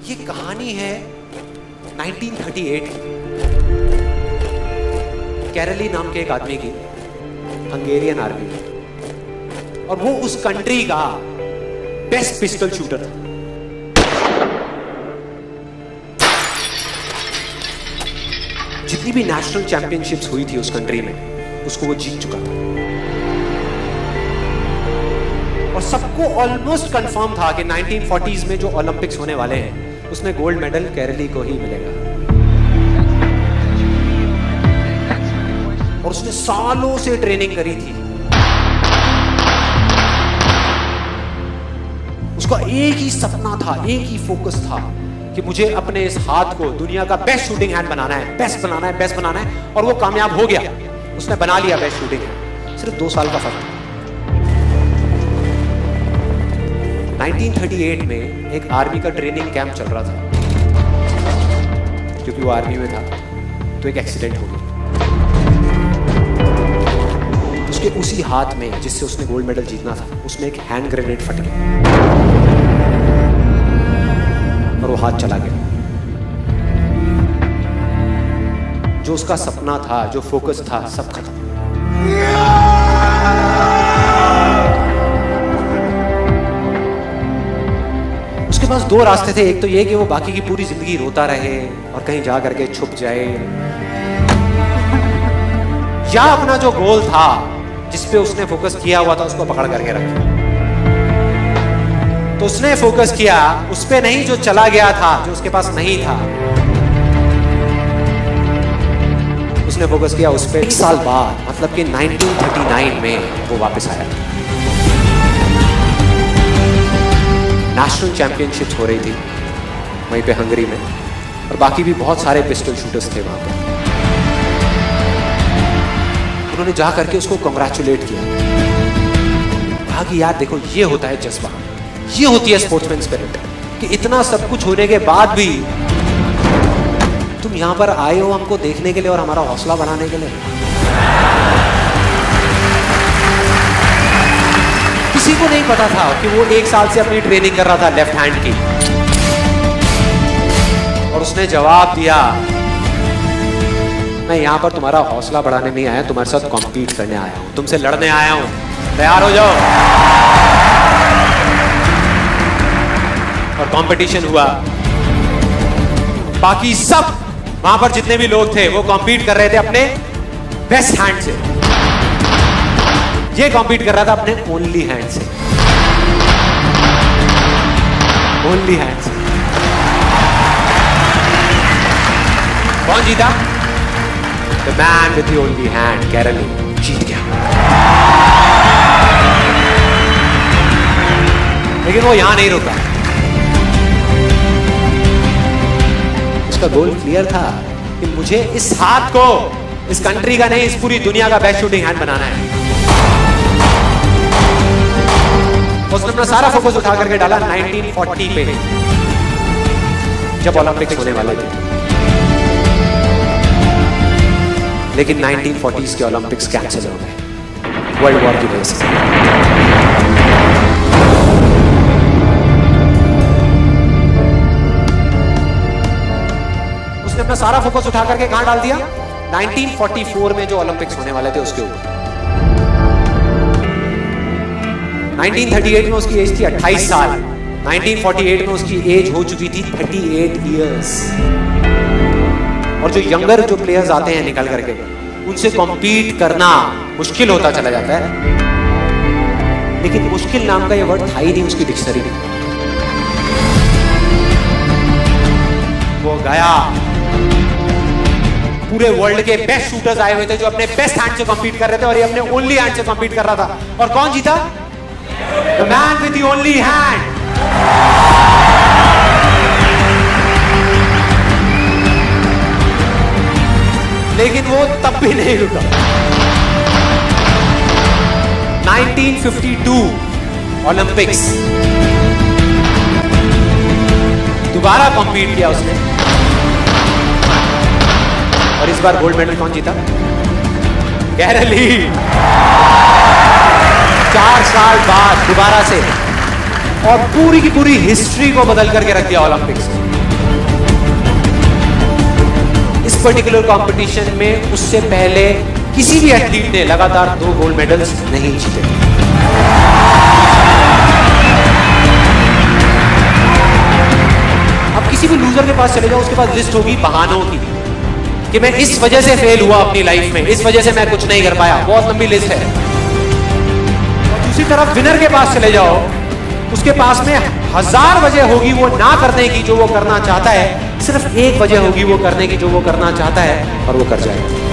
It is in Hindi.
ये कहानी है 1938 की। कैरली नाम के एक आदमी की, हंगेरियन आर्मी, और वो उस कंट्री का बेस्ट पिस्टल शूटर था। जितनी भी नेशनल चैंपियनशिप्स हुई थी उस कंट्री में, उसको वो जीत चुका था। और सबको ऑलमोस्ट कंफर्म था कि 1940s में जो ओलंपिक्स होने वाले हैं उसमें गोल्ड मेडल कैरली को ही मिलेगा। और उसने सालों से ट्रेनिंग करी थी। उसका एक ही सपना था, एक ही फोकस था कि मुझे अपने इस हाथ को दुनिया का बेस्ट शूटिंग हैंड बनाना है, बेस्ट बनाना है, बेस्ट बनाना है। और वो कामयाब हो गया, उसने बना लिया बेस्ट शूटिंग हैंड। सिर्फ 2 साल का फर्क। 1938 में एक आर्मी का ट्रेनिंग कैंप चल रहा था। क्योंकि वो आर्मी में था तो एक एक्सीडेंट हो गया। उसके उसी हाथ में जिससे उसने गोल्ड मेडल जीतना था, उसमें एक हैंड ग्रेनेड फट गया और वो हाथ चला गया। जो उसका सपना था, जो फोकस था, सब खत्म। उसके पास 2 रास्ते थे। एक तो ये कि वो बाकी की पूरी जिंदगी रोता रहे और कहीं जा करके छुप जाए, या अपना जो गोल था जिस पे उसने फोकस किया हुआ था उसको पकड़ करके रखे। तो उसने फोकस किया उस पे नहीं जो चला गया था, जो उसके पास नहीं था। उसने फोकस किया उस पे। 1 साल बाद, मतलब कि 1939 में वो वापस आया। नेशनल चैंपियनशिप्स हो रही थी वहीं पे हंगरी में, और बाकी भी बहुत सारे पिस्टल शूटर्स थे वहां पे। उन्होंने जा करके उसको कंग्रेचुलेट किया। कहा कि यार देखो, ये होता है जज्बा, ये होती है स्पोर्ट्समैन स्पिरिट, कि इतना सब कुछ होने के बाद भी तुम यहां पर आए हो हमको देखने के लिए और हमारा हौसला बढ़ाने के लिए। किसी को नहीं पता था कि वो 1 साल से अपनी ट्रेनिंग कर रहा था लेफ्ट हैंड की। और उसने जवाब दिया, मैं यहां पर तुम्हारा हौसला बढ़ाने नहीं आया, तुम्हारे साथ कॉम्पीट करने आया हूं, तुमसे लड़ने आया हूं, तैयार हो जाओ। और कंपटीशन हुआ। बाकी सब वहां पर जितने भी लोग थे वो कॉम्पीट कर रहे थे अपने बेस्ट हैंड से। ये कॉम्पीट कर रहा था अपने ओनली हैंड से। ओनली हैंड से। कौन जीता? The man with the only hand, Kairali जीत गया। लेकिन वो यहां नहीं रुका। उसका गोल क्लियर था कि मुझे इस हाथ को इस कंट्री का नहीं, इस पूरी दुनिया का बेस्ट शूटिंग हैंड बनाना है। उसने अपना सारा फोकस उठा करके डाला 1940 पे, जब ओलंपिक्स होने वाले थे। लेकिन 1940s के ओलंपिक्स कैंसिल हो गए वर्ल्ड वॉर की वजह से। उसने अपना सारा फोकस उठा करके कहां डाल दिया? 1944 में जो ओलंपिक्स होने वाले थे उसके ऊपर। 1938 में उसकी एज थी 28 साल। 1948 में उसकी एज हो चुकी थी 38 इयर्स। और जो यंगर जो प्लेयर्स आते हैं निकल करके, उनसे कॉम्पीट करना मुश्किल होता चला जाता है। लेकिन मुश्किल नाम का ये वर्ड था ही नहीं उसकी डिक्शनरी में। वो गया, पूरे वर्ल्ड के बेस्ट शूटर्स आए हुए थे जो अपने बेस्ट हैंड से कॉम्पीट कर रहे थे, और ये अपने ओनली हैंड से कॉम्पीट कर रहा था। और कौन जीता? The man with the only hand. लेकिन वो तब भी नहीं रुका। 1952 ओलंपिक्स, दोबारा कॉम्पीट किया उसने, और इस बार गोल्ड मेडल कौन जीता? कैरली। 4 साल बाद दोबारा से, और पूरी की पूरी हिस्ट्री को बदल करके रख दिया ओलंपिक्स। पर्टिकुलर कंपटीशन में उससे पहले किसी भी एथलीट ने लगातार 2 गोल्ड मेडल्स नहीं जीते। अब किसी भी लूजर के पास चले जाओ, उसके पास लिस्ट होगी बहानों की कि मैं इस वजह से फेल हुआ अपनी लाइफ में, इस वजह से मैं कुछ नहीं कर पाया, बहुत लंबी लिस्ट है। और दूसरी तरफ विनर के पास चले जाओ, उसके पास में 1000 वजह होगी वो ना करने की जो वो करना चाहता है, सिर्फ एक वजह होगी वो करने की जो वो करना चाहता है, और वो कर जाएगा।